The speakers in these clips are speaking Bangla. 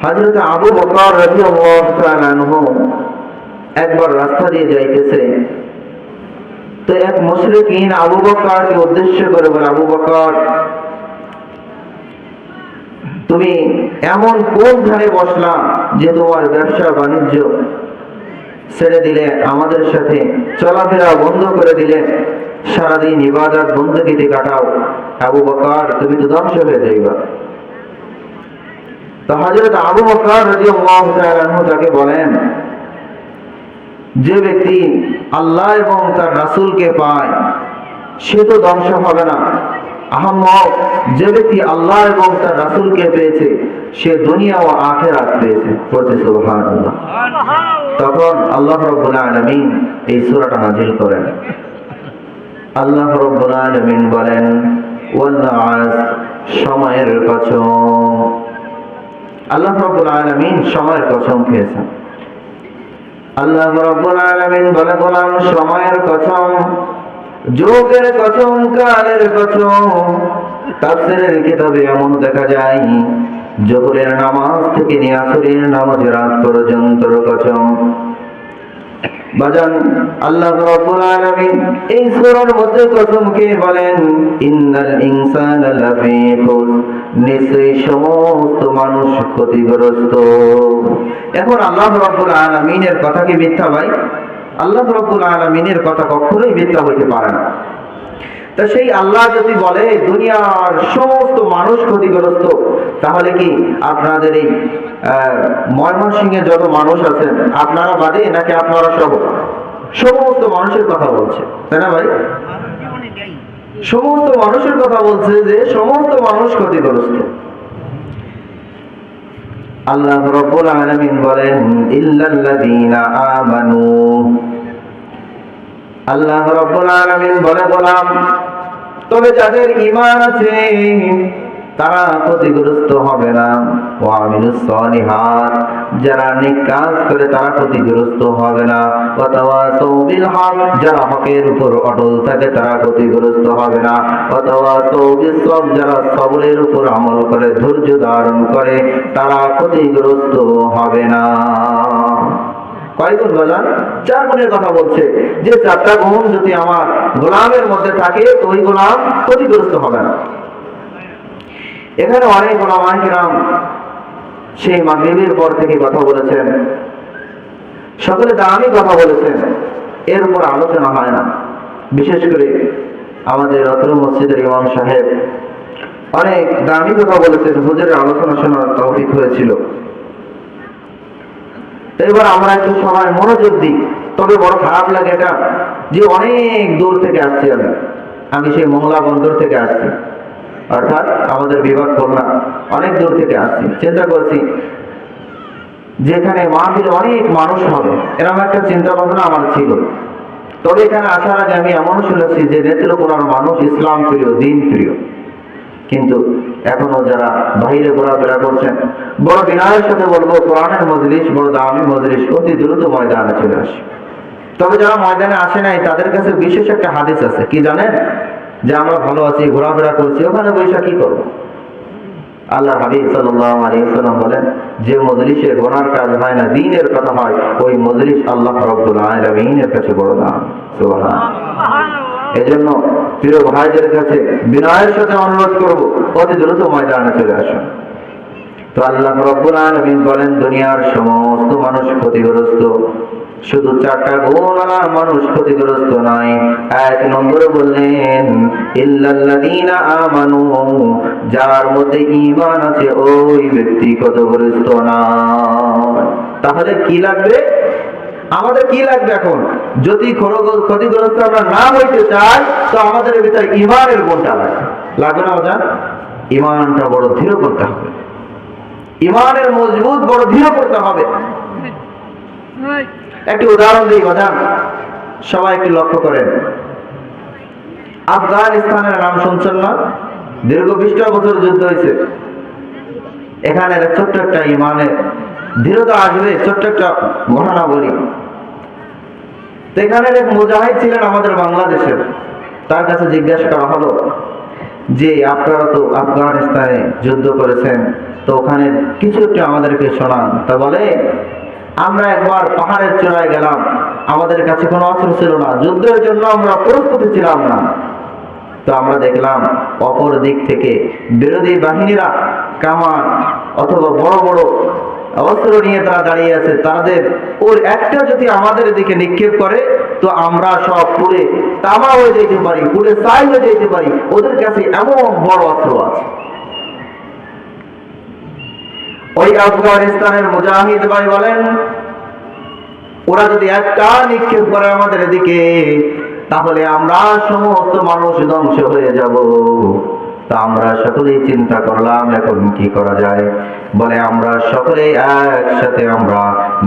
হযরত আবু বকর রাদিয়াল্লাহু তাআলা আনহু একবার রাস্তা দিয়ে যাইতেছে, তো এক মুশরিকিন আবু বকরকে উদ্দেশ্য করে বলে, আবু বকর, তুমি এমন কোন ধারে বসলা যে তোমার ব্যবসা বাণিজ্য ছেড়ে দিলে, আমাদের সাথে চলাফেরা বন্ধ করে দিলে, সারাদিন ইবাদত বندگিতে কাটাও। আবু বকর, তুমি তো ধ্বংস হয়ে যাইবা। তো হযরত আবু বকর রাদিয়াল্লাহু তাআলা আনহু তাকে বলেন, যে ব্যক্তি আল্লাহ এবং তার রাসূলকে পায় সে তো ধ্বংস হবে না। আহম্মক, যে ব্যক্তি আল্লাহ এবং তার রাসূলকে পেয়েছে সে দুনিয়া ও আখিরাত পেয়েছে। বলতে সুবহানাল্লাহ। তখন আল্লাহ রাব্বুল আলামিন এই সূরাটা নাযিল করেন। আল্লাহ রাব্বুল আলামিন বলেন, ওয়াল আস, সময়ের কসম। আল্লাহ রাব্বুল আলামিন সময়ের কসম খেয়েছেন। আল্লাহ রাব্বুল আলামিন বলে, গোলাম সময়ের কসম, যুগের কসম, কালের কসম। তাফসীরের কিতাবে এমন দেখা যায়, জোহরের নামাজ থেকে নিয়ে আসরের নামাজের আগ পর্যন্তর কসম। বাজান, আল্লাহ রাব্বুল আলামিন এই সূরার মধ্যে কসম খেয়ে বলেন, ইন্নাল ইনসানা লাফী খুসর, নিশ্চয়ই সমস্ত মানুষ ক্ষতিগ্রস্ত। এখন আল্লাহ রাব্বুল আলামিনের কথা কি মিথ্যা ভাই? আল্লাহ রাব্বুল আলামিনের কথা কখনোই মিথ্যা হইতে পারে না। তা সেই আল্লাহ যদি বলে দুনিয়ার সমস্ত মানুষ ক্ষতিগ্রস্ত, তাহলে কি আপনাদের এই ময়মনসিংহে যত মানুষ আছেন আপনারা বাদে, নাকি আপনারা সহ সমস্ত মানুষের কথা বলছে, তাই না ভাই? সমস্ত মানুষের কথা বলছে যে সমস্ত মানুষ ক্ষতিগ্রস্ত। আল্লাহ রাব্বুল আলামিন বলেন, ইল্লাল্লাযীনা আমানু। আল্লাহ রাব্বুল আলামিন বলে, গোলাম, তবে যাদের ঈমান আছে তারা ক্ষতিগ্রস্ত হবে না। ওয়া আমিলুস সালিহাত, যারা নেক কাজ করে তারা ক্ষতিগ্রস্ত হবে না। ওয়া তাওয়াসাউ বিল হক, যারা হকের উপর অটল থাকে তারা ক্ষতিগ্রস্ত হবে না। ওয়া তাওয়াসাউ বিস সবর, যারা সবরের উপর আমল করে, ধৈর্য ধারণ করে, তারা ক্ষতিগ্রস্ত হবে না। কয় গুণ বলেন? 4 গুণের কথা বলছে, যে 4টা গুণ যদি আমার গোলামের মধ্যে থাকে তো ওই গোলাম ক্ষতিগ্রস্ত হবে না। এখানে অনেক ওলামায়ে কিরাম সেই মাগরিবের পর থেকে কথা বলেছেন, সকলে দামি কথা বলেছেন, এর উপর আলোচনা হয় না। বিশেষ করে আমাদের অত্র মসজিদের ইমাম সাহেব অনেক দামি কথা বলেছেন, হুজুরের আলোচনা শোনার তৌফিক হয়েছিল। এবার আমরা একটু সবাই মনোযোগ দিই। তবে বড় খারাপ লাগে এটা যে অনেক দূর থেকে আসছি, আমি সেই মংলা বন্দর থেকে আসছি, অর্থাৎ আমাদের বিভাগ খুলনা, অনেক দূর থেকে আসছি। চিন্তা করছি যেখানে মাহফিলে অনেক মানুষ হবে, এরকম একটা চিন্তা ভাবনা আমার ছিল। তবে এখানে আসার আগে আমি এমন শুনেছি যে নেত্রকোনার মানুষ ইসলাম প্রিয়, দিন প্রিয়, কিন্তু এখনো যারা বাইরে ঘোরাফেরা করছেন, বড় বিনয়ের সাথে বলবো, কোরআনের মজলিস বড় দামি মজলিস, অতি দ্রুত ময়দানে চলে আসে। তবে যারা ময়দানে আসে নাই তাদের কাছে বিশেষ একটা হাদিস আছে, কি জানেন? যে আমরা ভালো আছি, ঘোরাফেরা করছি, ওখানে বৈশা কি করবো? আল্লাহ হাবিব সাল্লাল্লাহু আলাইহি ওয়াসাল্লাম বলেন, যে মজলিসে গোনার কাজ হয় না, দ্বীনের কথা হয়, ওই মজলিস আল্লাহ রাব্বুল আলামিনের কাছে বড় দাম। সুবহানাল্লাহ। এজন্য প্রিয় ভাইদের কাছে বিনয়ের সাথে অনুরোধ করব, অতি দ্রুত ময়দানে চলে আসুন। তো আল্লাহ রাব্বুল আলামিন বলেন, দুনিয়ার সমস্ত মানুষ ক্ষতিগ্রস্ত, শুধু 4টা গুণওয়ালা মানুষ ক্ষতিগ্রস্ত নয়। 1 নম্বরে বললেন, ইল্লাল্লাযীনা আমানু, যার মধ্যে ঈমান আছে ওই ব্যক্তি ক্ষতিগ্রস্ত না। তাহলে কি লাগবে আমাদের? কি লাগবে এখন? যদি ক্ষতিগ্রস্ত আমরা না হইতে চাই তো আমাদের ভিতরে ঈমানের গুণটা লাগবে না বাজান? ঈমানটা বড় দৃঢ় করতে হবে, ঈমানের মজবুত বড় দৃঢ় করতে হবে। একটি উদাহরণ দিই বাজান, সবাই একটু লক্ষ্য করেন। আফগানিস্তানের নাম শুনছেন না? দীর্ঘ 20টা বছর যুদ্ধ হয়েছে। এখানে ছোট্ট একটা ঈমানের দৃঢ়তা আসবে। ছোট্ট একটা ঘটনা বলি। এখানে এক মুজাহিদ ছিলেন আমাদের বাংলাদেশের, তার কাছে জিজ্ঞাসা করা হলো যে আপনারা তো আফগানিস্তানে যুদ্ধ করেছেন, তো ওখানে কিছু একটু আমাদেরকে শোনান। তা বলে, আমরা একবার পাহাড়ের চূড়ায় গেলাম, আমাদের কাছে কোনো অস্ত্র ছিল না, যুদ্ধের জন্য আমরা প্রস্তুতি ছিলাম না। তো আমরা দেখলাম অপর দিক থেকে বিরোধী বাহিনীরা কামান অথবা বড় বড় অস্ত্র নিয়ে তারা দাঁড়িয়ে আছে। তাদের ওর একটা যদি আমাদের দিকে নিক্ষেপ করে তো আমরা সব পুড়ে তামা হয়ে যেতে পারি, পুড়ে ছাই হয়ে যেতে পারি। ওদের কাছে এমন বড় অস্ত্র আছে। ওই আফগানিস্তানের মুজাহিদ ভাই বলেন, ওরা যদি একটা নিক্ষেপ করে আমাদের দিকে তাহলে আমরা সমস্ত মানুষ ধ্বংস হয়ে যাব। তা আমরা সকলেই চিন্তা করলাম এখন কি করা যায়। বলে আমরা সকলে একসাথে আমরা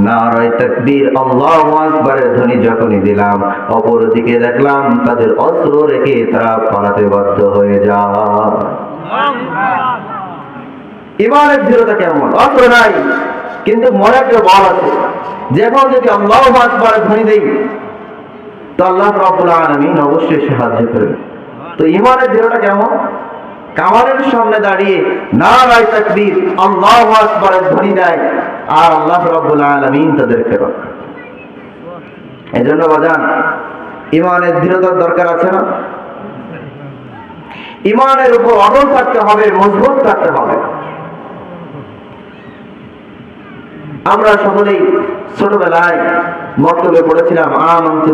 নারায়ে তাকবীর আল্লাহু আকবারের ধ্বনি যখনই দিলাম, অপরদিকে দেখলাম তাদের অস্ত্র রেখে তারা পালাতে বাধ্য হয়ে যায়। ইমানের দৃঢ়তা কেমন! অস্ত্র নাই কিন্তু মনে একটা বল আছে, যখন যদি আল্লাহু আকবারের ধ্বনি দেই তো আল্লাহ রাব্বুল আলামিন অবশ্যই সাহায্য করবে। তো ইমানের দৃঢ়তা কেমন! কামানের সামনে দাঁড়িয়ে নারায়ে তাকবীর আল্লাহু আকবারের ধ্বনি দেয় আর আল্লাহ রাব্বুল আলামিন তাদেরকে রক্ষা। এজন্য বাজান, ইমানের দৃঢ়তার দরকার আছে না? ইমানের উপর অটল থাকতে হবে, মজবুত থাকতে হবে। আমরা সকলেই ছোটবেলায় মক্তবে পড়েছিলাম আমানতু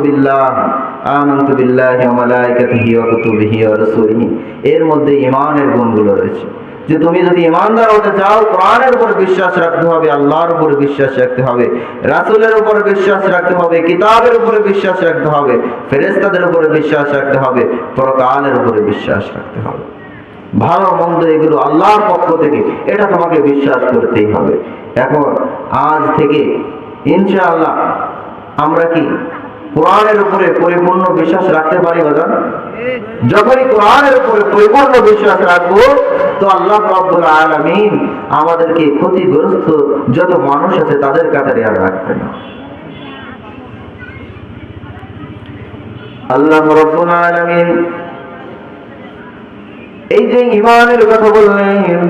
বিল্লাহি ওয়া মালাইকাতিহি ওয়া কুতুবিহি ওয়া রাসূলিহি। এর মধ্যে ঈমানের গুণগুলো রয়েছে যে তুমি যদি ঈমানদার হতে চাও, কোরআনের উপর বিশ্বাস রাখতে হবে, আল্লাহর উপর বিশ্বাস রাখতে হবে, রাসূলের উপর বিশ্বাস রাখতে হবে, কিতাবের উপরে বিশ্বাস রাখতে হবে, ফেরেশতাদের উপরে বিশ্বাস রাখতে হবে, পরকালের উপরে বিশ্বাস রাখতে হবে। ভালো মন্দ এগুলো আল্লাহর পক্ষ থেকে, এটা তোমাকে বিশ্বাস করতেই হবে। এখন আজ থেকে ইনশাআল্লাহ আমরা কি কোরআনের উপরে পরিপূর্ণ বিশ্বাস রাখতে পারি বাজান? যখনই কোরআনের উপরে পরিপূর্ণ বিশ্বাস রাখবো তো আল্লাহ রাব্বুল আলামিন আমাদেরকে ক্ষতিগ্রস্ত যত মানুষ আছে তাদের কাতারে আর রাখবেন না। আল্লাহ রাব্বুল আলামিন এই যে ঈমানের কথা বললেন,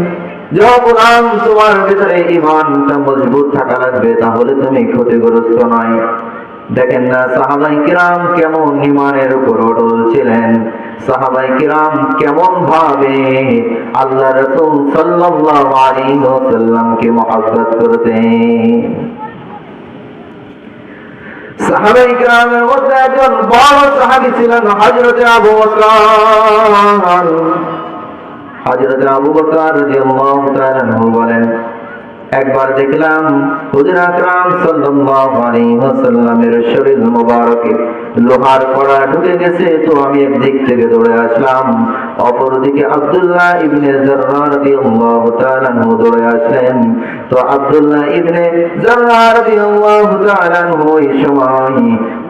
যখন তোমার ভিতরে ঈমানটা মজবুত থাকা লাগবে তাহলে তুমি ক্ষতিগ্রস্ত নয়। দেখেন না সাহাবায়ে কিরাম কেমন ঈমানের উপর অটল ছিলেন, সাহাবায়ে কিরাম কেমন ভাবে আল্লাহ রাসূল সাল্লাল্লাহু আলাইহি ওয়াসাল্লামকে মহব্বত করতেন। সাহাবায়ে কিরামের মধ্যে একজন বড় সাহাবী ছিলেন হযরতে আবু বকর। হযরত আবু বকর রাদিয়াল্লাহু তাআলা আনহু বলেন, একবার দেখলাম হুজুর আকরাম সাল্লাল্লাহু আলাইহি ওয়াসাল্লামের শরীর মোবারকে লোহার কড়া ঢুকে গেছে। তো আমি একদিক থেকে দৌড়ে আসলাম, অপরদিকে আব্দুল্লাহ ইবনে জাররাহ রাদিয়াল্লাহু তাআলা আনহু দৌড়ে আসলেন। তো আব্দুল্লাহ ইবনে জাররাহ রাদিয়াল্লাহু তাআলা আনহু এই সময়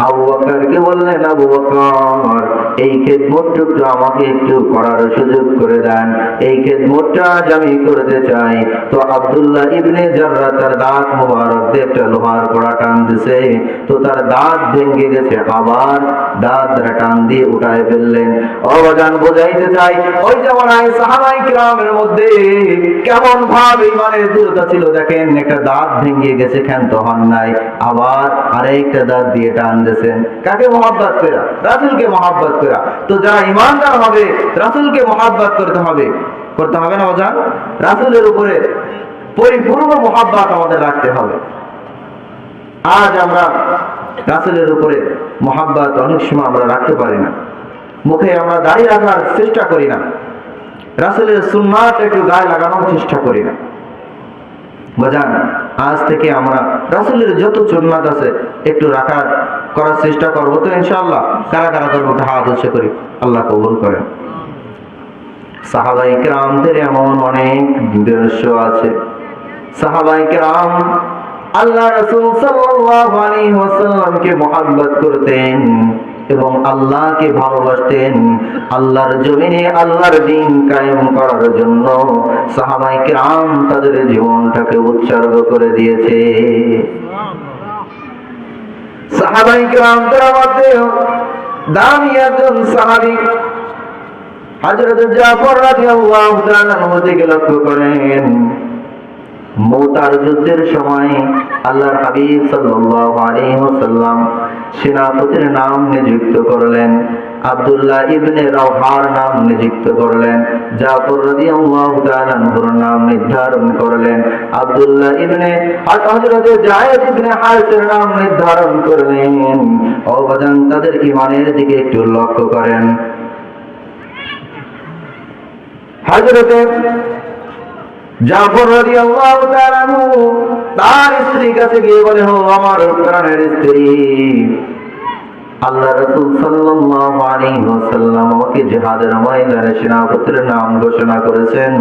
আবু বকরকে বললেন, আবু বকর এই খেদমতটুকু আমাকে একটু করার সুযোগ করে দেন, এই খেদমতটা আজ আমি করতে চাই। তো আব্দুল্লাহ ইবনে জাররাহ তার দাঁত মোবারক দিয়ে একটা লোহার কড়া টান দিছে, তো তার দাঁত ভেঙে গেছে, আবার দাঁত টান দিয়ে উঠায় ফেললেন। অবদান বোঝাইতে চাই ওই জামানায় সাহাবায়ে কিরামের মধ্যে কেমন ভাবে ঈমানের দৃঢ়তা ছিল। দেখেন একটা দাঁত ভেঙে গেছে, ক্ষান্ত হন নাই, আবার আরেকটা দাঁত দিয়ে টান দিয়েছেন। কাকে মহব্বত করা? রাসূলকে মহব্বত করা। তো যারা ঈমানদার হবে রাসূলকে মহব্বত করতে হবে না বাজান? রাসূলের উপরে পরিপূর্ণ মহব্বত আমাদের রাখতে হবে। আজ আমরা রাসূলের উপরে মহব্বত অনেক সময় আমরা রাখতে পারি না, মুখে আমরা দাড়ি রাখার চেষ্টা করি না, রাসূলের সুন্নাত একটু গায়ে লাগানোর চেষ্টা করি না। বাজান আজ থেকে আমরা রাসূলের যত সুন্নাত আছে একটু করার চেষ্টা করবো তো ইনশাআল্লাহ। কারা কারা করবো হাত উৎসে করি, আল্লাহ কবুল করেন। সাহাবায়ে কিরামদের এমন অনেক দৃশ্য আছে। সাহাবায়ে কিরাম আল্লাহ রাসূল সাল্লাল্লাহু আলাইহি ওয়াসাল্লামকে মহব্বত করতেন এবং আল্লাহকে ভালোবাসতেন। আল্লাহর জমিনে আল্লাহর দ্বীন কায়েম করার জন্য সাহাবায়ে কিরাম তাদের জীবনটাকে উৎসর্গ করে দিয়েছে। সাহাবায়ে কিরামদের মধ্যে দামি একজন সাহাবী হযরত জাফর রাদিয়াল্লাহু তাআলা আনহু থেকে লক্ষ্য করেন। মুতার যুদ্ধের সময় আল্লাহর হাবিব সাল্লাল্লাহু আলাইহি ওয়াসাল্লাম সেনাপতির নাম নিযুক্ত করলেন, আব্দুল্লাহ ইবনে রাওহার নাম নিযুক্ত করলেন, জাফর রাদিয়াল্লাহু তাআলা আনহুর নাম নির্ধারণ করলেন, আব্দুল্লাহ ইবনে হযরত যায়েদ ইবনে হারিসের নাম নির্ধারণ করলেন। অবদান তাদের ঈমানের দিকে একটু লক্ষ্য করেন। হযরত জাফর রাদিয়াল্লাহু তাআলা আনহু তার স্ত্রীর কাছে গিয়ে বলে, ও আমার প্রাণের স্ত্রী, আল্লাহ রাসূল সাল্লাল্লাহু আলাইহি ওয়াসাল্লাম আমাকে জিহাদের ময়দানে সেনাপতির নাম ঘোষণা করেছেন,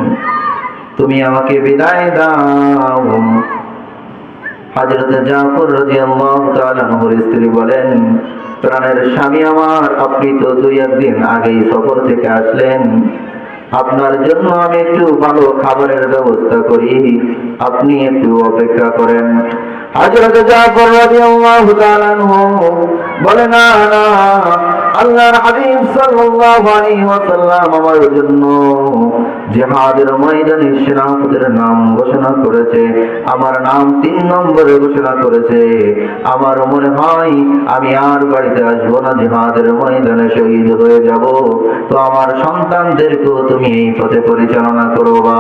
তুমি আমাকে বিদায় দাও। হযরত জাফর রাদিয়াল্লাহু তাআলা আনহুর স্ত্রী বলেন, প্রাণের স্বামী আমার, আপনি তো 2-1 দিন আগেই সফর থেকে আসলেন, আপনার জন্য আমি একটু ভালো খাবারের ব্যবস্থা করি, আপনি একটু অপেক্ষা করেন। হযরত জাফর রাদিয়াল্লাহু তাআলা আনহু বলে, না না, আল্লাহর হাবিব সাল্লাল্লাহু আলাইহি ওয়াসাল্লাম আমার জন্য জিহাদের ময়দানে সেনাপতির নাম ঘোষণা করেছে, আমার নাম 3 নম্বরে ঘোষণা করেছে, আমার মনে হয় আমি আর বাড়িতে আসবো না, জিহাদের ময়দানে শহীদ হয়ে যাব, তো আমার সন্তানদেরকেও তুমি এই পথে পরিচালনা করবা।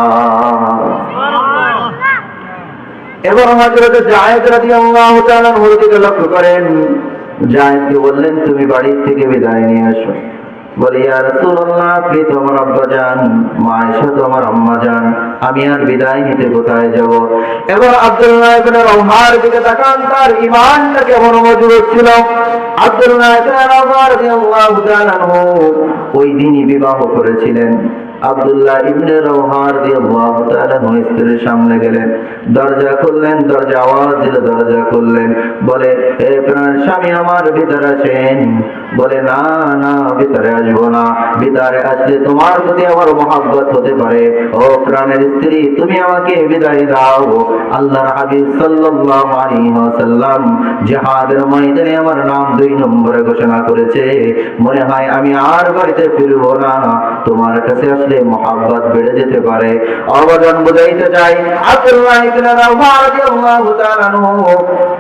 এবার হযরত যায়েদ রাদিয়াল্লাহু তাআলা আনহুর দিকে লক্ষ্য করেন, যায়েদকে বললেন, তুমি বাড়ি থেকে বিদায় নিয়ে আসো। বলে, ইয়া রাসূলুল্লাহ, আপনি তো আমার আব্বা জান, মা আয়েশা তো আমার আম্মা জান, আমি আর বিদায় নিতে কোথায় যাব? এবার আব্দুল্লাহ ইবনে রাওহার দিকে তাকান, তার ঈমানটা কেমন মজবুত ছিল। আব্দুল্লাহ ইবনে রাওহা রাদিয়াল্লাহু তাআলা আনহু ওই দিনই বিবাহ করেছিলেন। আব্দুল্লাহ ইবনে রাওহা রাদিয়াল্লাহু তাআলা স্ত্রীর সামনে গেলেন, দরজা খুললেন, দরজা আওয়াজ দিলে দরজা খুললেন, বলে, হে প্রাণের স্বামী আমার, ভিতরে আসেন। বলে, না না, ভিতরে আসবো না, ভিতরে আসলে তোমার প্রতি আমার মহব্বত হতে পারে। ও প্রাণের স্ত্রী, তুমি আমাকে বিদায় দাও, আল্লাহর হাবিব সাল্লাল্লাহু আলাইহি ওয়াসাল্লাম জিহাদের ময়দানে আমার নাম 2 নম্বরে ঘোষণা করেছে, মনে হয় আমি আর বাড়িতে ফিরবো না, তোমার কাছে আসলে মহব্বত বেড়ে যেতে পারে। অবদান বুঝাইতে চাই, আব্দুল্লাহ ইবনে রাওহা রাদিয়াল্লাহু তাআলা আনহু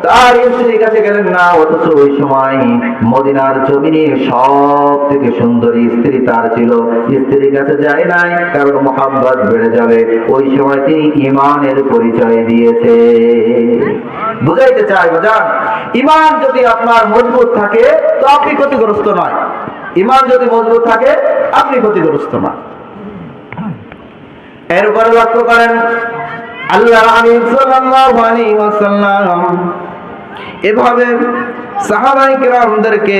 তার স্ত্রীর কাছে গেলেন না, অথচ ওই সময় মদিনার জমিনে সব থেকে সুন্দরী স্ত্রী তার ছিল, স্ত্রীর কাছে যায় নাই, কারণ মহব্বত বেড়ে যাবে। ওই সময় তিনি ঈমানের পরিচয় দিয়েছে। বুঝাইতে চাই বাজান, ঈমান যদি আপনার মজবুত থাকে তো আপনি ক্ষতিগ্রস্ত নয়, ঈমান যদি মজবুত থাকে আপনি ক্ষতিগ্রস্ত না। এরপরে লক্ষ্য করেন, আল্লাহর হাবিব সাল্লাল্লাহু আলাইহি ওয়াসাল্লাম এভাবে সাহাবায়ে কেরামদেরকে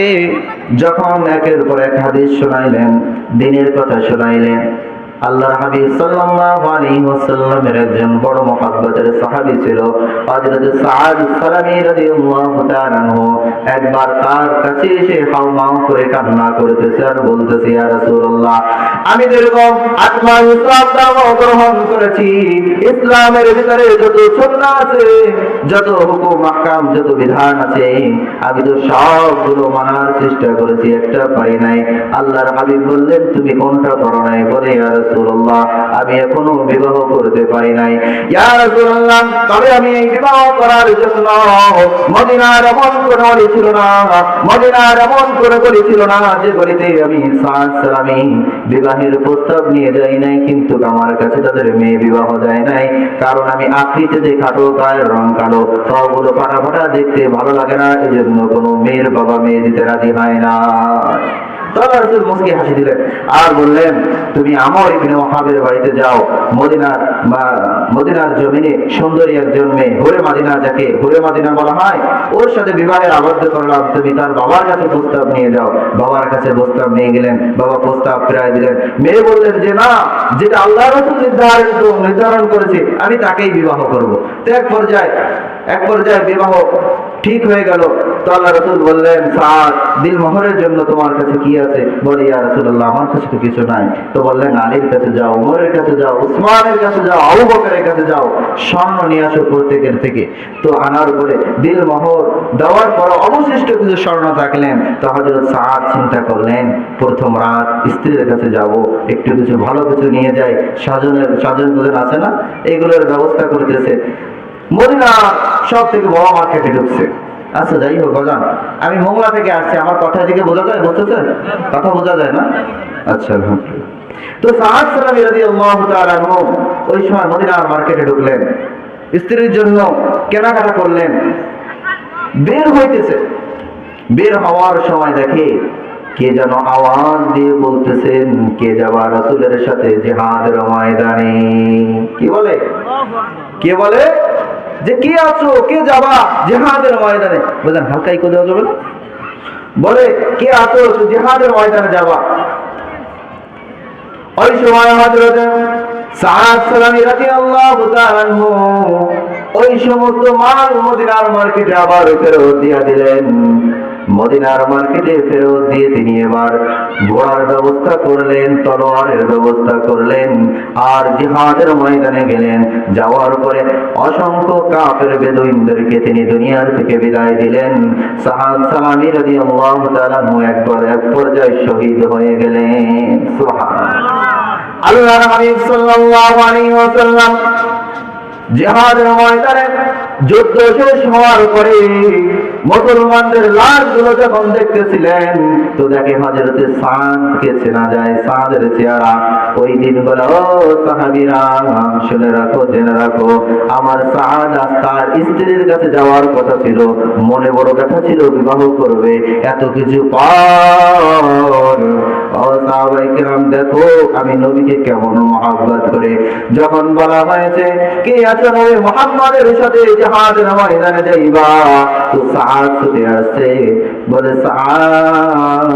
যখন একের পর এক হাদিস শোনাইলেন, দ্বীনের কথা শোনাইলেন, আল্লাহর হাবিব সাল্লাল্লাহু আলাইহি ওয়াসাল্লামের একজন বড় মুহাব্বতের সাহাবী ছিল হযরত সাআদ সালামী রাদিয়াল্লাহু তাআলা আনহু। একবার তার কাছে এসে হাউমাউ করে কান্না করতেছে আর বলতেছে, ইয়া রাসূলুল্লাহ, আমি দীর্ঘ 8 মাস ইসলাম ধর্ম গ্রহণ করেছি, ইসলামের ভিতরে যত সুন্নাহ আছে, যত হুকুম আহকাম, যত বিধান আছে, আমি তো সবগুলো মানার চেষ্টা করেছি, একটা পাই নাই। আল্লাহর হাবিব বললেন, তুমি কোনটা করো নাই? বলে, ইয়া রাসূলুল্লাহ, আমি এখনো বিবাহ করতে পারি নাই। ইয়া রাসূলুল্লাহ, তবে আমি এই বিবাহ করার জন্য মদিনার এমন কোন অলি ছিল না, মদিনার এমন কোন গলি ছিল না যে গলিতে আমি সাআদ সালামী বিবাহের প্রস্তাব নিয়ে যাই নাই, কিন্তু আমার কাছে তাদের মেয়ে বিবাহ দেয় নাই, কারণ আমি আকৃতিতে খাটো, গায়ের রং কালো, সবগুলো ফাটা ফাটা, দেখতে ভালো লাগে না, এজন্য কোনো মেয়ের বাবা মেয়ে দিতে রাজি হয় না। রাসূল মুস্কি হাসি দিলেন আর বললেন, তুমি আমর ইবনে ওয়াহাবের বাড়িতে যাও, মদিনার জমিনে সুন্দরী একজন মেয়ে, হুরে মাদিনা, যাকে হুরে মাদিনা বলা হয়, ওর সাথে বিবাহের আবদ্ধ করলাম, তুমি তার বাবার কাছে প্রস্তাব নিয়ে যাও। বাবার কাছে প্রস্তাব নিয়ে গেলেন, বাবা প্রস্তাব ফিরাই দিলেন। মেয়ে বললেন যে না, যেটা আল্লাহ রাসূল নির্ধারণ করেছে আমি তাকেই বিবাহ করব। তো এক পর্যায়ে বিবাহ ঠিক হয়ে গেল। তো আল্লাহ রাসূল বললেন, সাদ দিল মোহরের জন্য তোমার কাছে কি আছে? বলে, ইয়া রাসূলুল্লাহ আমার কাছে তো কিছু নাই। তো বললেন, আলীর কাছে যাও, ওমরের কাছে যাও, উসমানের কাছে যাও, আবু বকরের কাছে যাও, স্বর্ণ নিয়ে আসো প্রত্যেকের থেকে। তো আনার পরে দিল মোহর দেওয়ার পর অবশিষ্ট কিছু স্বর্ণ থাকলেন। তো হযরত সাদ চিন্তা করলেন, প্রথম রাত স্ত্রীর কাছে যাব, একটু কিছু ভালো কিছু নিয়ে যাই, সাজন আছে না, এগুলোর ব্যবস্থা করতেছে। মদিনা সব থেকে বড় মার্কেটে ঢুকছে। আচ্ছা যাই হোক বাজান, আমি মোংলা থেকে আসছি, আমার কথা দিকে বোঝা যায়? বুঝতেছেন? কথা বোঝা যায় না? আচ্ছা আলহামদুলিল্লাহ। তো সাদ সালামী রাদিয়াল্লাহু তাআলা আনহু ওই সময় মদিনার মার্কেটে ঢুকলেন, স্ত্রীর জন্য কেনাকাটা করলেন। বের হইতেছে, বের হওয়ার সময় দেখে কে যেন আওয়াজ দিয়ে বলতেছেন, কে যাবা রাসূলের সাথে জিহাদের ময়দানে। কি বলে? কে বলে যে কে আছো, কে যাবা জিহাদের ময়দানে? বুঝলেন, হালকা ইকো দেওয়া যাবে না? বলে কে আছো জিহাদের ময়দানে যাবা। ওই সময় হযরত সাদ সালামী রাদিয়াল্লাহু তাআলা আনহু ওই সমস্ত মাল মদিনার মার্কেটে আবার ফেরত দিয়ে দিলেন। মদিনার মার্কেটে ফেরত দিয়ে তিনি এবার ঘোড়ার ব্যবস্থা করলেন, তলোয়ারের ব্যবস্থা করলেন, আর জিহাদের ময়দানে গেলেন। যাওয়ার পরে অসংখ্য কাফের বেদুইনদেরকে তিনি দুনিয়ার থেকে বিদায় দিলেন। সাদ সালামী রাদিয়াল্লাহু তাআলা এক পর্যায়ে শহীদ হয়ে গেলেন। সুবহানাল্লাহ। আল্লাহর হাবিব সাল্লাল্লাহু আলাইহি ওয়াসাল্লাম জিহাদের ময়দানে যুদ্ধ শেষ হওয়ার পরে মুসলমানদের লাশগুলো যখন দেখতেছিলেন, তো দেখে হযরতে সাদকে চেনা যায়, সাদের চেহারা। ওই দিন বলে, ও সাহাবীরা শুনে রাখো, জেনে রাখো, আমার সাদ আজ তার স্ত্রীর কাছে যাওয়ার কথা ছিল, মনে বড় কথা ছিল বিবাহ করবে, এত কিছু পর ও সাহাবায়ে কেরাম দেখো আমি নবীকে কেমন মহব্বত করে। যখন বলা হয়েছে কে আছো নবী মুহাম্মাদের সাথে জিহাদের ময়দানে যাইবা, তো সাদ ছুটে আসছে, বলে সাদ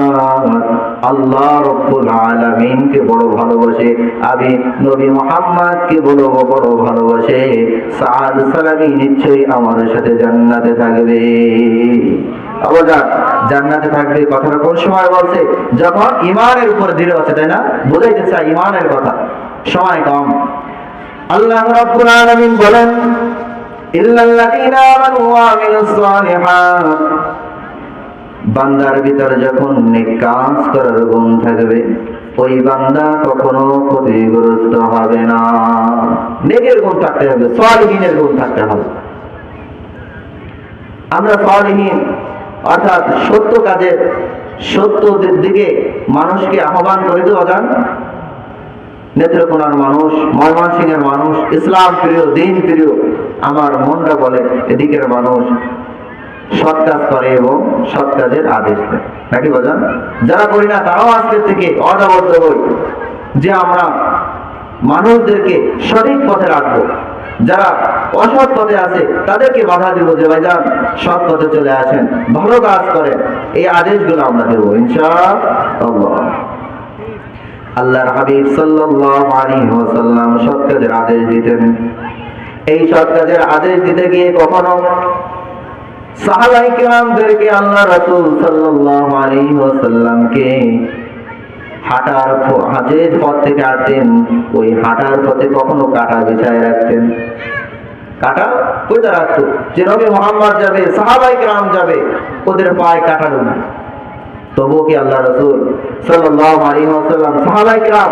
আল্লাহ রাব্বুল আলামিন কে বড় ভালোবাসে, আমি নবী মুহাম্মদ কে বড় ভালোবাসে, সাদ সালামী নিশ্চয়ই আমার সাথে জান্নাতে থাকবে। জান্নাতে থাকবে কথাটা কোন সময় বলছে? যখন ঈমানের উপর দৃঢ় আছে, তাই না? বুঝাইতে চাই ঈমানের কথা। সময় কম। আল্লাহ রাব্বুল আলামিন বলেন, ইল্লাল্লাযীনা আমানু ওয়া আমিলুস সালিহাত, বান্দার ভিতরে যখন নেক কাজ করার গুণ থাকবে, ওই বান্দা কখনো ক্ষতিগ্রস্ত হবে না। নেকের গুণ থাকতে হবে, সালিহিনের গুণ থাকতে হবে। আমরা সালিহিন অর্থাৎ সত্য কাজের, সত্যের দিকে মানুষকে আহ্বান করে দেওয়া যান। নেত্রকোনার মানুষ, ময়মনসিংহের মানুষ, ইসলাম প্রিয়, দিন প্রিয়, আমার মনটা বলে এদিকের মানুষ সৎ কাজ করে এবং সৎ কাজের আদেশ দেয়, নাকি বাজান? যারা করি না তারাও আজকের থেকে অদাবদ্ধ হই যে আমরা মানুষদেরকে সঠিক পথে রাখবো। যারা অসৎ পথে আছে তাদেরকে বাধা দিব যে ভাইজান সৎ পথে চলে আসেন, ভালো কাজ করেন। এই আদেশগুলো আমরা দেবো ইনশাআল্লাহ। আল্লাহর হাবিব সাল্লাল্লাহু আলাইহি ওয়াসাল্লাম সৎ কাজের আদেশ দিতেন। এই সৎ কাজের আদেশ দিতে গিয়ে কখনো সাহাবায়ে কেরামদেরকে আল্লাহ রাসূল সাল্লাল্লাহু আলাইহি ওয়াসাল্লামকে হাঁটের পথ থেকে হাঁটতেন, ওই হাঁটার পথে কখনো কাঁটা বিছায় রাখতেন। কাঁটা কোথায় রাখতো? যে নবী মুহাম্মদ যাবে, সাহাবায়ে কেরাম যাবে, ওদের পায়ে কাঁটা ঢুকবে। তবুও কি আল্লাহ রাসূল সাল্লাল্লাহু আলাইহি ওয়াসাল্লাম সাহাবায়ে কেরাম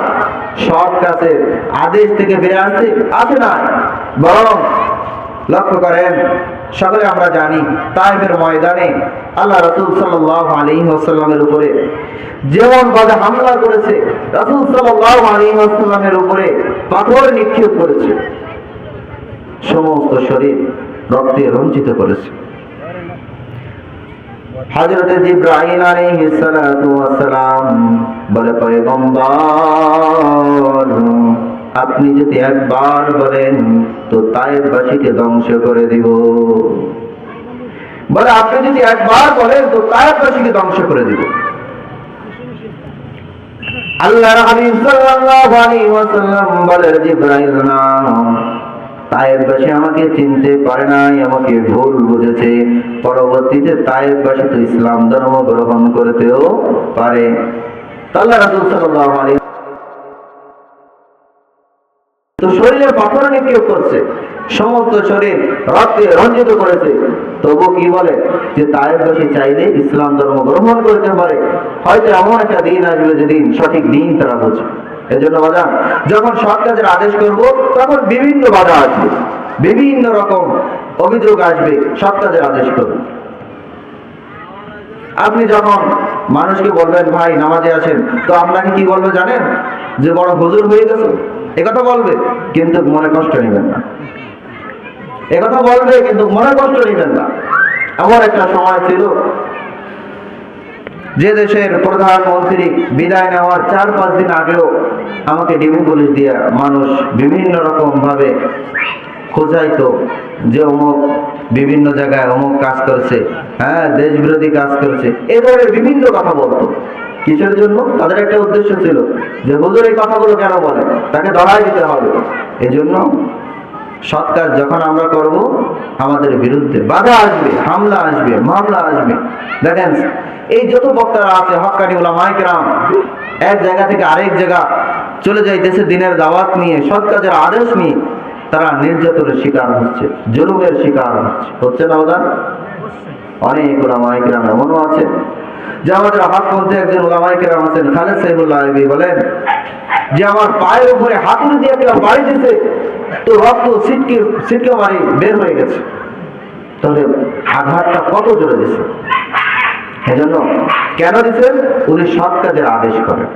সৎ কাজের আদেশ থেকে বের আসে না? বরং লক্ষ্য করেন, সকলে আমরা জানি তায়েফের ময়দানে আল্লাহ রাসূল সাল্লাল্লাহু আলাইহি ওয়াসাল্লামের উপরে যেমন ভাবে হামলা করেছে, রাসূল সাল্লাল্লাহু আলাইহি ওয়াসাল্লামের উপরে পাথর নিক্ষেপ করেছে, সমস্ত শরীর রক্তে রঞ্জিত করেছে। হযরত জিবরাইল আলাইহিস সালাতু ওয়াস সালাম বলে, পয়গম্বর আপনি যদি একবার বলেন তো তায়েফবাসীকে ধ্বংস করে দিব। বলে আপনি যদি একবার বলেন তো তায়েফবাসীকে ধ্বংস করে দিব। আল্লাহর হাবিব সাল্লাল্লাহু আলাইহি ওয়াসাল্লাম বলে, জিবরাইল না, তায়েফবাসী আমাকে চিনতে পারে নাই, আমাকে ভুল বুঝেছে। পরবর্তীতে তায়েফবাসী তো ইসলাম ধর্ম গ্রহণ করতেও পারে। আল্লাহ রাসূল সাল্লাল্লাহু আলাইহি তো শরীরে পাথর নিক্ষেপ করছে, সমস্ত শরীর রক্তে রঞ্জিত করেছে, তবু কি বলে যে তায়েফবাসী চাইলে ইসলাম ধর্ম গ্রহণ করতে পারে। হয়তো এমন একটা দিন আসবে যেদিন সঠিক দিন তারা বুঝবে। এজন্য বাধা, যখন সৎ কাজের আদেশ করব তখন বিভিন্ন বাধা আসবে, বিভিন্ন রকম অভিযোগ আসবে। সৎ কাজের আদেশ করব, আপনি যখন মানুষকে বলবেন ভাই নামাজে আসেন, তো আপনাকে কি বলবে জানেন? যে বড় হুজুর হয়ে গেছে, একথা বলবে, কিন্তু মনে কষ্ট নেবেন না। একথা বলবে কিন্তু মনে কষ্ট নেবেন না। এমন একটা সময় ছিল যে দেশের প্রধানমন্ত্রী বিদায় নেওয়ার 4-5 দিন আগেও আমাকে ডিবি পুলিশ দিয়ে মানুষ বিভিন্ন রকম ভাবে খোঁজাইতো যে অমুক বিভিন্ন জায়গায় অমুক কাজ করছে, হ্যাঁ দেশ বিরোধী কাজ করছে, এ ধরনের বিভিন্ন কথা বলতো। কিসের জন্য? তাদের একটা উদ্দেশ্য ছিল যে হুজুর এই কথাগুলো কেন বলে, তাকে ধরাই দিতে হবে। এজন্য সৎ কাজ যখন আমরা করব, আমাদের বিরুদ্ধে বাধা আসবে, হামলা আসবে, মামলা আসবে। দেখেন এই যত বক্তারা আছে, হক্কানি উলামায়ে কেরাম, এক জায়গা থেকে আরেক জায়গা চলে যাইতেছে দিনের দাওয়াত নিয়ে, সৎ কাজের আদেশ নিয়ে, তারা নির্যাতনের শিকার হচ্ছে, জুলুমের শিকার হচ্ছে না? ওরা অনেক উলামায়ে কেরাম এমনও আছে যে আমাদের হকপন্থী একজন উলামায়ে কেরাম আছেন, খালেদ সাইফুল্লাহ আইবি, বলেন যে আমার পায়ের উপরে হাতুড়ি দিয়ে কেউ বাড়ি দিছে, তো রক্ত ছিটকে মারি বের হয়ে গেছে। তাহলে আঘাতটা কত জোরে দিছে। এজন্য কেন দিচ্ছেন? উনি সৎ কাজের আদেশ করেন,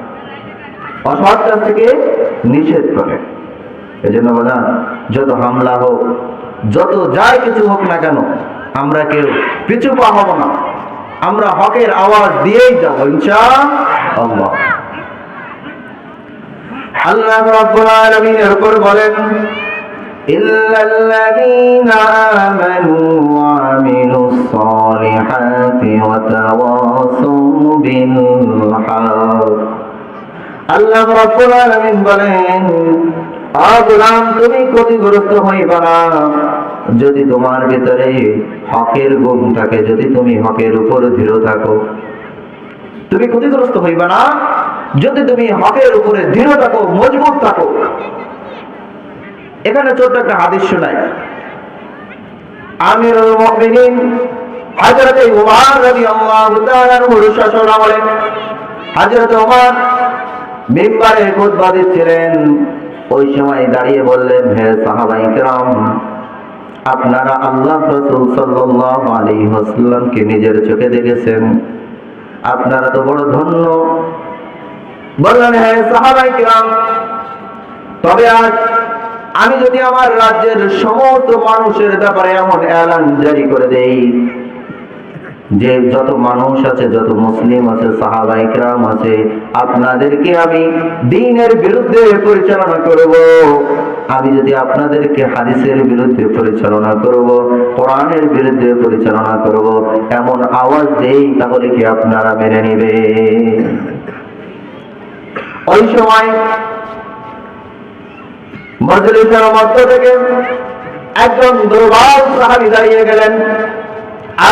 অসৎ কাজ থেকে নিষেধ করেন। এজন্য বলেন যত হামলা হোক, যত যাই কিছু হোক না কেন, আমরা কেউ পিছু পা হব না, আমরা হকের আওয়াজ দিয়েই যাব ইনশাআল্লাহ। আল্লাহ রাব্বুল আলামিন এরপর বলেন ইল্লাল্লাযীনা আমানু ওয়া আমিলুস সালিহাতি ওয়া তাওয়াসাউ বিল হক। আল্লাহ রাব্বুল আলামিন বলেন, ও গোলাম তুমি ক্ষতিগ্রস্ত হইবা না যদি তোমার ভিতরে হকের গুণ থাকে, যদি তুমি হকের উপর দৃঢ় থাকো। তুমি ক্ষতিগ্রস্ত হইবা না যদি তুমি হকের উপরে দৃঢ় থাকো, মজবুত থাকো। এখানে ছোট্ট একটা হাদিস শোনাই। আমিরুল মুমিনিন হযরত ওমর রাদিয়াল্লাহু তাআলা আনহুর শাসন আমলে হযরত ওমর মিম্বারে খুতবা দিচ্ছিলেন। ওই সময় দাঁড়িয়ে বললেন, হে সাহাবায়ে কেরাম, আপনারা আল্লাহ রাসূল সাল্লাল্লাহু আলাইহি ওয়াসাল্লামকে নিজের চোখে দেখেছেন, আপনারা তো বড় ধন্য। বললেন, হে সাহাবায়ে কেরাম, তবে আজ আমি যদি আমার রাজ্যের সমস্ত মানুষের ব্যাপারে এমন এলান জারি করে দেই যে যত মানুষ আছে, যত মুসলিম আছে, সাহাবায়ে কেরাম আছে, আপনাদেরকে আমি দ্বীনের বিরুদ্ধে পরিচালনা করব, আমি যদি আপনাদেরকে হাদিসের বিরুদ্ধে পরিচালনা করব, কোরআনের বিরুদ্ধে পরিচালনা করব, এমন আওয়াজ দেই, তাহলে কি আপনারা মেনে নেবেন? ওই সময় মজলিসের মধ্য থেকে একজন দুর্বল সাহাবী দাঁড়িয়ে গেলেন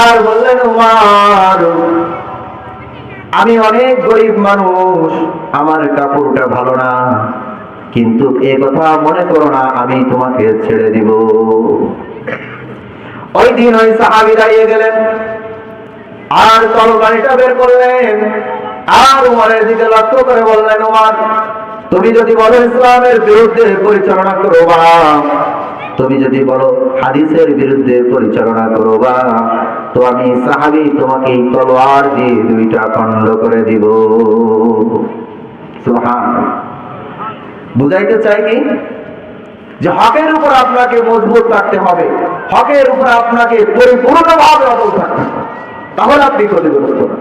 আর বললেন, ওমর, আমি অনেক গরিব মানুষ, আমার কাপড়টা ভালো না, কিন্তু এ কথা মনে করো না আমি তোমাকে ছেড়ে দিব। ওই দিন ওই সাহাবী দাঁড়িয়ে গেলেন আর তরবারিটা বের করলেন আর ওমরের দিকে লক্ষ্য করে বললেন, ওমর, তুমি যদি বলো ইসলামের বিরুদ্ধে পরিচালনা করবা, তুমি যদি বলো হাদিসের বিরুদ্ধে পরিচালনা করবা, তো আমি সাহাবী তোমাকে এই তলোয়ার দিয়ে দুইটা খণ্ড করে দিব। সুবহানাল্লাহ। বুঝাইতে চাই কি যে হকের উপর আপনাকে মজবুত থাকতে হবে, হকের উপর আপনাকে পরিপূর্ণভাবে অটল থাকতে হবে, তাহলে আপনি ক্ষতিগ্রস্ত না।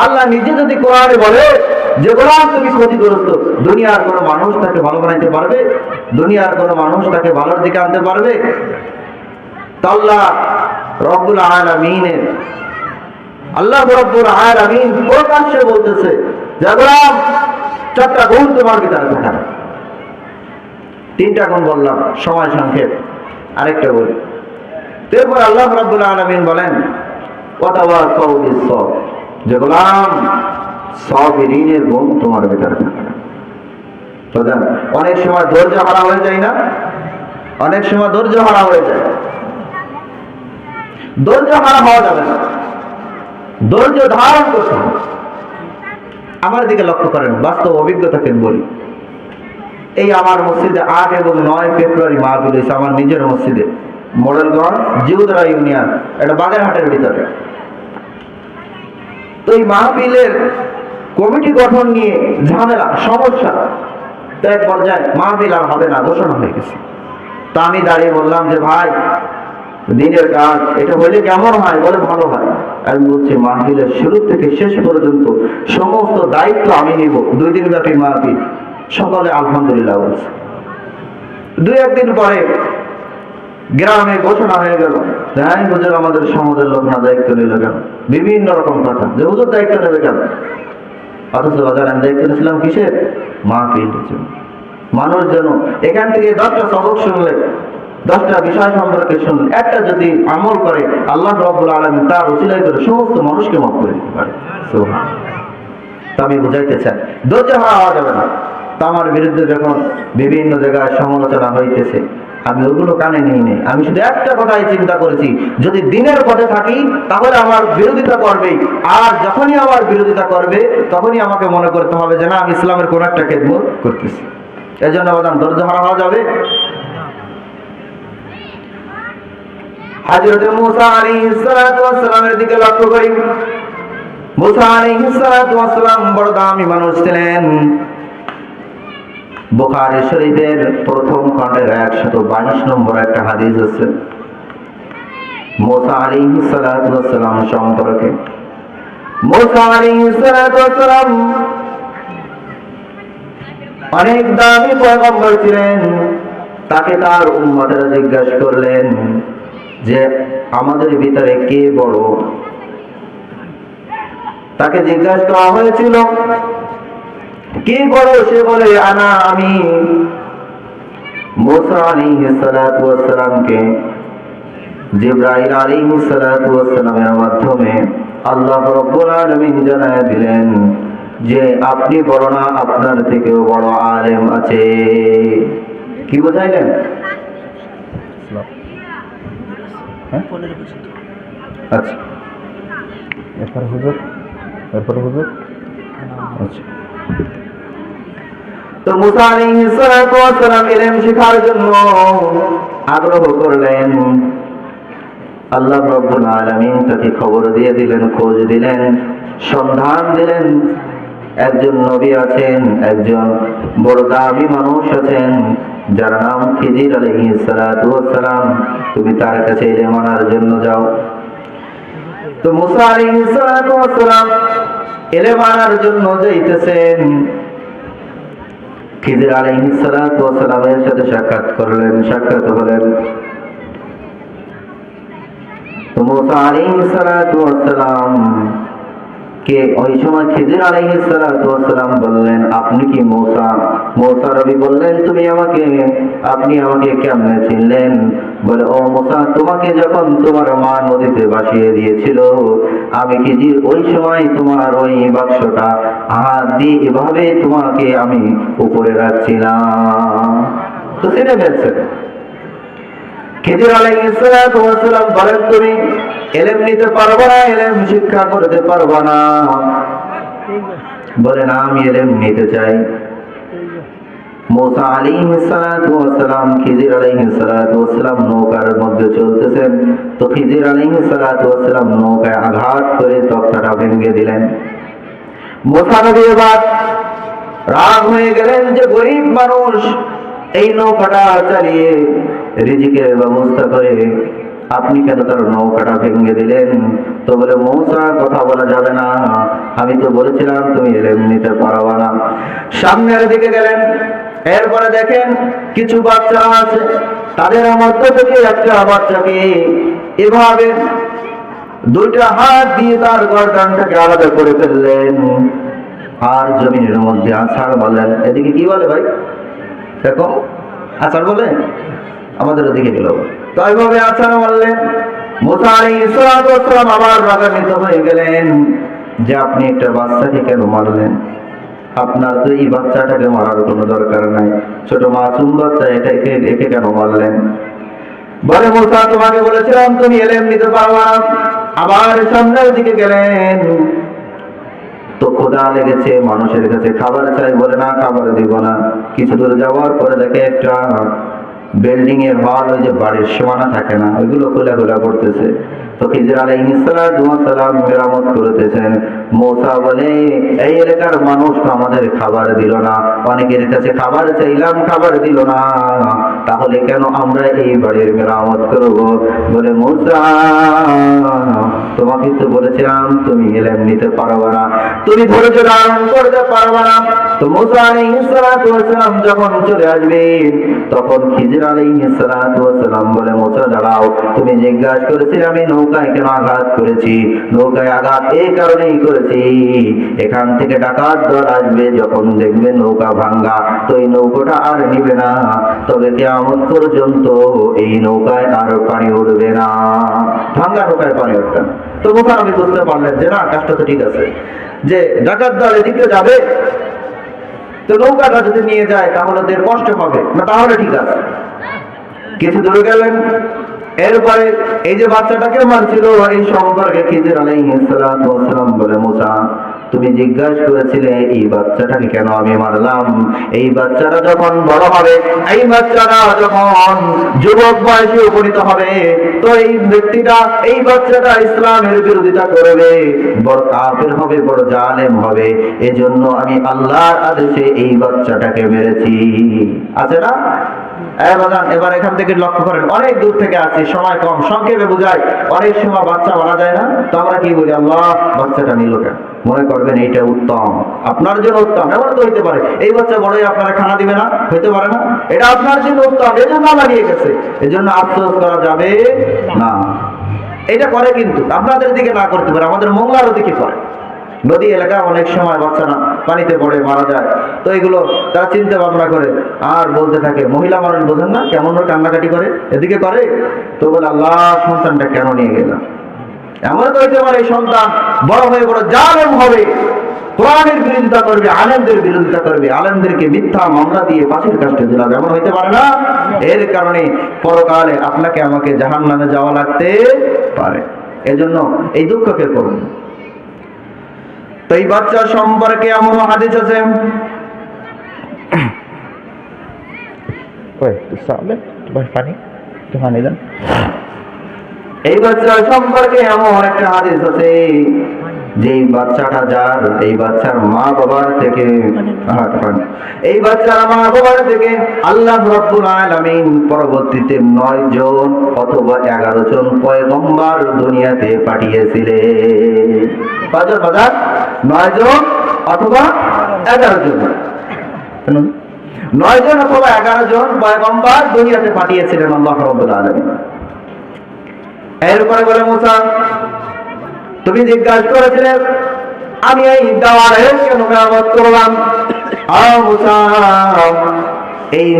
আল্লাহ নিজে যদি কোরআনে বলে যে গোলাম তুমি ক্ষতিগ্রস্ত, দুনিয়ার কোনো মানুষ তাকে ভালো বানাইতে পারবে? দুনিয়ার কোনো মানুষ তাকে ভালোর দিকে আনতে পারবে? আল্লাহ রব্বুল আলামিন প্রকাশ্যে বলতেছে যে গোলাম, 4টা গুণ তোমার ভিতরে থাকা। 3টা গুণ বললাম, সময় সংক্ষেপ। আরেকটা বলি। এরপর আল্লাহ রাব্বুল আলামিন বলেন ওয়াতাওয়াসাউ বিস-সাবর, যে গোলাম সাবিরিনের গুণ তোমার ভিতরে থাকে। বুঝলেন? অনেক সময় ধৈর্য হারা হয়ে যায় না, অনেক সময় ধৈর্য হারা হয়ে যায়। ধৈর্য হারা হওয়া যাবে না, ধৈর্য ধারণ করতে হবে। আমার দিকে লক্ষ্য করেন, বাস্তব অভিজ্ঞতাকে বলি। এই আমার মসজিদে 8 এবং 9 ফেব্রুয়ারি মাহফিল হয়েছে, আমার নিজের মসজিদে, মডেলগঞ্জ জিউদরা ইউনিয়ন, এটা বাগেরহাটের ভিতরে। তো এই মাহফিলের কমিটি গঠন নিয়ে ঝামেলা, সমস্যা। তো এক পর্যায়ে মাহফিল আর হবে না ঘোষণা হয়ে গেছে। তা আমি দাঁড়িয়ে বললাম যে ভাই, দিনের কাজ এটা হলে কেমন হয়? বলে ভালো হয়। আমি বলছি মাহফিলের শুরু থেকে শেষ পর্যন্ত সমস্ত দায়িত্ব আমি নিব। 2 দিন ব্যাপী মাহফিল, সকলে আলহামদুলিল্লাহ বলছে। 2-1 দিন পরে গ্রামে ঘোষণা হয়ে গেল, হ্যাঁ হুজুর আমাদের সমাজের লোক না দায়িত্ব নিল কেন? বিভিন্ন রকম কথা, যে হুজুর দায়িত্ব নেবে কেন? অথচ বাজার আমি দায়িত্ব নিয়েছিলাম কিসের? মাহফিলের জন্য। মানুষ যেন এখান থেকে 10টা সবক শুনলে, 10টা বিষয় সম্পর্কে শুনলে, একটা যদি আমল করে, আল্লাহ রাব্বুল আলামিন তার উসিলায় করে সমস্ত মানুষকে মাফ করে দিতে পারে। সুবহানাল্লাহ। তা আমি বুঝাইতে চাই, ধৈর্য হারা হওয়া যাবে না। তা আমার বিরুদ্ধে যখন বিভিন্ন জায়গায় সমালোচনা হইতেছে, আমি ওগুলো কানে নিই নেই। আমি শুধু একটা কথাই চিন্তা করেছি, যদি দিনের পথে থাকি তাহলে আমার বিরোধিতা করবে, আর যখনই আমার বিরোধিতা করবে তখনই আমাকে মনে করতে হবে যে না, আমি ইসলামের কোন একটা খেদমত করতেছি। এই জন্য বললাম ধৈর্য হারা হওয়া যাবে। হযরত মুসা আলাইহিস সালাতু ওয়াস সালামের দিকে লক্ষ্য করি। মুসা আলাইহিস সালাতু ওয়াস সালাম বড় দামি মানুষ ছিলেন। বুখারী শরীফের প্রথম খণ্ডের 122 নম্বর একটা হাদিস আছে মুসা আলাইহিস সালাতু ওয়াস সালাম সম্পর্কে। মুসা আলাইহিস সালাতু ওয়াস সালাম অনেক দামি পয়গম্বর ছিলেন। তাকে তার উম্মতেরা জিজ্ঞাসা করলেন যে আমাদের ভিতরে কে বড়? তাকে জিজ্ঞাসা করা হয়েছিল কে বড়? সে বলে আনা, আমি। মুসা আলাইহিস সালাতু ওয়াস সালামকে জিবরাইল আলাইহিস সালাতু ওয়াস সালামের মাধ্যমে আল্লাহ রাব্বুল আলামিন জানায় দিলেন যে আপনি বড় না, আপনার থেকেও বড় আলেম আছে। কি বুঝাইলেন? আচ্ছা, এরপরে হুজুর, আচ্ছা। তো মুসা আলাইহিস সালাতু ওয়াস সালাম ইলম শেখার জন্য আগ্রহ করলেন। আল্লাহ রাব্বুল আলামিন তাকে খবর দিয়ে দিলেন, খোঁজ দিলেন, সন্ধান দিলেন। একজন নবী আছেন, একজন বড় দামি মানুষ আছেন, যার নাম খিজির আলাইহিস সালাতু ওয়াস সালাম। তুমি তার কাছে ইলম আনার জন্য যাও। তো মুসা আলাইহিস সালাতু ওয়াস সালাম ইলম আনার জন্য যাইতেছেন। খিজির আলাইহিস সালাতু ওয়াস সালামের সাথে সাক্ষাৎ করলেন, সাক্ষাৎ হলেন। তো মুসা আলাইহিস সালাতু ওয়াস সালাম কে ওই সময় খিজির আলাইহিস সালাতু ওয়াস সালাম বললেন, আপনি কি মুসা? মুসা নবী বললেন, আপনি আমাকে কেমনে চিনলেন? বলে, ও মুসা, তোমাকে যখন তোমার মা নদীতে ভাসিয়ে দিয়েছিল, আমি খিজির ওই সময় তোমার ওই বাক্সটা হাত দিয়ে এভাবে তোমাকে আমি উপরে রাখছিলাম। তো চিনে ফেলছে। খিজির আলাইহিস সালাতু ওয়াস সালাম বলেন, তুমি ইলম নিতে পারবে না, ইলম শিক্ষা করতে পারবে না? বলে না, আমি ইলম নিতে চাই। মুসা আলাইহিস সালাতু ওয়াস সালাম খিজির আলাইহিস সালাতু ওয়াস সালাম নৌকার মধ্যে চলতেছেন। তো খিজির আলাইহিস সালাতু ওয়াস সালাম নৌকায় আঘাত করে তক্তাটা ভেঙে দিলেন। মুসা নবী এবার রাগ হয়ে গেলেন যে গরিব মানুষ এই নৌকাটা চালিয়ে রিজিকের ব্যবস্থা করে, আপনি কেন তার নৌকাটা ভেঙে দিলেন? তো বলে, মুসা, কথা বলা যাবে না, আমি তো বলেছিলাম তুমি ইলম নিতে পারবে না। সামনের দিকে গেলেন। এরপরে দেখেন কিছু বাচ্চা আছে, তাদের মধ্যে থেকে একটা বাচ্চাকে এভাবে 2টা হাত দিয়ে তার গর্দানটাকে আলাদা করে ফেললেন, আর জমিনের মধ্যে আছাড় বলেন। এদিকে কি বলে ভাই? দেখো, আছাড় বলে। আমাদের ওদিকে গেল। তো এইভাবে আচরণ করলেন। মুসা আলাইহিস সালাতু ওয়াস সালাম আবার রাগান্বিত হয়ে গেলেন যে আপনি একটা বাচ্চাকে কেন মারলেন? আপনার তো এই বাচ্চাটাকে মারার কোনো দরকার নাই, ছোট মাসুম বাচ্চা, একে কেন মারলেন? বলে মুসা তোমাকে বলেছিলাম তুমি ইলম নিতে পারবা না। আবার সামনের দিকে গেলেন, তো ক্ষুধা লেগেছে, মানুষের কাছে খাবার চাই, বলে না খাবার দিব না। কিছু দূর যাওয়ার পরে দেখে একটা বিল্ডিং এর হল, ওই যে বাড়ির সীমানা থাকে না, ওইগুলো খোলা করতেছে। তো খিজির আলাইহিস সালাম মেরামত করতেছেন। মুসা বলে এই এলাকার মানুষ তো আমাদের খাবার দিল না, অনেকের কাছে খাবার চাইলাম খাবার দিল না, তাহলে কেন আমরা এই বাড়ির মেরামত করব? বলে মুসা তোমাকে তো বলেছিলাম তুমি ইলম নিতে পারবে না, তুমি ধৈর্য ধারণ করতে পারবে না। তো মুসা আলাইহিস সালাম যখন চলে আসবে, তখন খিজির আলাইহিস সালাম বলে মুসা দাঁড়াও, তুমি জিজ্ঞাসা করেছিলে আমি নৌকায় কেন আঘাত করেছি? নৌকায় আঘাত এই কারণেই করেছি, এখান থেকে ডাকাত দল আসবে, যখন দেখবে নৌকা ভাঙ্গা তো এই নৌকাটা আর নিবে না, তবে কিয়ামত পর্যন্ত এই নৌকায় আর পানি উঠবে না, ভাঙ্গা নৌকায় পানি উঠবে না। তো মুসা নবী বুঝতে পারলেন যে না, কাজটা তো ঠিক আছে, যে ডাকাত দল এদিকে যাবে, তো নৌকাটা যদি নিয়ে যায় তাহলে ওদের কষ্ট হবে না, তাহলে ঠিক আছে। কিছু দূরে গেলেন, এরপরে এই যে বাচ্চাটাকে মারছিল এই সম্পর্কে খিজির আলাইহিস সালাম বলে মুসা তুমি জিজ্ঞাসা করেছিলে এই বাচ্চাটাকে কেন আমি মারলাম? এই বাচ্চাটা যখন বড় হবে, এই বাচ্চাটা যখন যুবক বয়সে উপনীত হবে, তো এই ব্যক্তিটা, এই বাচ্চাটা ইসলামের বিরোধিতা করবে, বড় কাফের হবে, বড় জালেম হবে, এজন্য আমি আল্লাহর আদেশে এই বাচ্চাটাকে মেরেছি। আছে না? এবার এখান থেকে লক্ষ্য করেন, অনেক দূর থেকে আসছি, সময় কম, সংক্ষেপে বুঝাই। অনেক সময় বাচ্চা মারা যায় না, তো আমরা কি বলি, আল্লাহ বাচ্চাটা নিল কেন? মনে করবেন এইটা উত্তম, আপনার জন্য উত্তম, এমন তো হইতে পারে এই বাচ্চা বড়ই আপনারা খানা দিবে না, হইতে পারে না, এটা আপনার জন্য উত্তম, এই জন্য লাগিয়ে গেছে, এই জন্য আফসোস করা যাবে না। এটা করে কিন্তু আপনাদের দিকে না করতে পারে, আমাদের মোংলার দিকে করে। নদী এলাকা অনেক সময় বাচ্চারা পানিতে পড়ে মারা যায়, তো এগুলো তারা চিন্তা ভাবনা করে আর বলতে থাকে, মহিলা মানুষ বোঝেন না কেমন কান্নাকাটি করে, এদিকে করে, তো বলে আল্লাহ সন্তানটা কেন নিয়ে গেলাম? এমন তো হইতে পারে এই সন্তান বড় হয়ে বড় জালেম হবে, কোরআনের বিরোধিতা করবে, আলেমদের বিরোধিতা করবে, আলেমদেরকে মিথ্যা মামলা দিয়ে ফাঁসির কাস্টে ঝুলাবে, এমন হইতে পারে না? এর কারণে পরকালে আপনাকে আমাকে জাহান্নামে যাওয়া লাগতে পারে, এজন্য এই দুঃখকে করুন। তো এই বাচ্চা সম্পর্কে এমন হাদিস আছে, এই বাচ্চা সম্পর্কে এমন একটা হাদিস আছে যে বাচ্চাটা যার, এই বাচ্চার মা বাবার থেকে, এই বাচ্চার মা বাবার থেকে আল্লাহ রাব্বুল আলামিন পরবর্তীতে 9 জন অথবা 11 জন পয়গম্বর দুনিয়াতে পাঠিয়েছিলেন। বাজার 9 জন অথবা 11 জন, 9 জন অথবা 11 জন পয়গম্বর দুনিয়াতে পাঠিয়েছিলেন আল্লাহ রাব্বুল আলামিন। এরপরে বলে মুসা তুমি জিজ্ঞাসা করেছিলে আমি এই দেওয়ালের কেন মেরামত করলাম? মুসা এই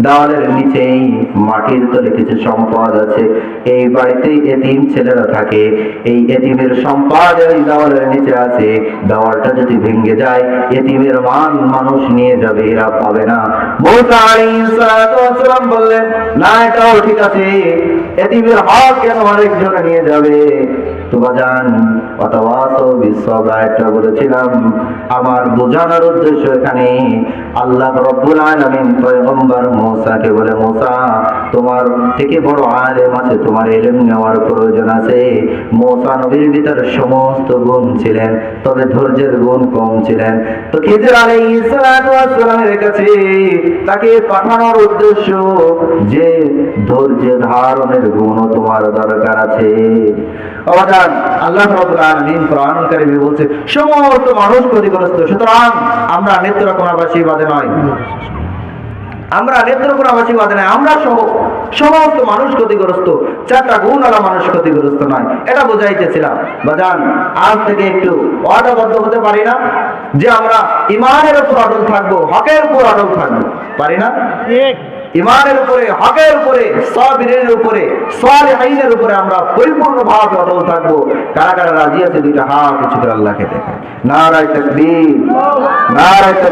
দেওয়ালের নিচেই মাটির তলে কিছু সম্পদ আছে, এই বাড়িতেই এতিম ছেলেরা থাকে, এই এতিমের সম্পদ এই দেওয়ালের নিচে আছে, দেওয়ালটা যদি ভেঙে যায় এতিমের মান মানুষ নিয়ে যাবে, এরা পাবে না। মুসা আলাইহিস সালাম বললেন না, এটাও ঠিক আছে, এতিমের হক কেন আরেকজন নিয়ে যাবে? বলেছিলাম আমার বোঝানোর উদ্দেশ্য এখানে আল্লাহ রাব্বুল আলামিন পয়গম্বর মুসাকে বলে মুসা তোমার থেকে বড় আলেম আছে, তোমার ইলম নেওয়ার প্রয়োজন আছে। মুসা নবীর ভিতরে সমস্ত গুণ ছিলেন, তবে ধৈর্যের গুণ কম ছিলেন। তো খিজির আলাইহিস সালামের কাছে তাকে পাঠানোর উদ্দেশ্য যে ধৈর্য ধারণের গুণও তোমার দরকার আছে। আল্লাহ রাব্বুল আলামিন কোরআন কারীমে বলছে সমস্ত মানুষ ক্ষতিগ্রস্ত, সুতরাং আমরা নেত্রকোনাবাসী বাদে নয়, আমরা নেত্রকোনাবাসী বাদে নয়, আমরা সহ সমস্ত মানুষ ক্ষতিগ্রস্ত, 4টা গুণওয়ালা মানুষ ক্ষতিগ্রস্ত নয়, এটা বোঝাইতেছিলাম। বাজান আজ থেকে একটু ওয়াদাবদ্ধ হতে পারি না যে আমরা ইমানের উপর অটল থাকবো, হকের উপর অটল থাকবো, পারি না? ইমানের উপরে, হকের উপরে, সাবিরের উপরে, সালেহিনের উপরে আমরা পরিপূর্ণভাবে অটল থাকবো। কারা কারা রাজি আছে দুইটা হাত উঁচু করে আল্লাহকে দেখায়। নারায়ে তাকবীর, নারায়ে তাকবীর।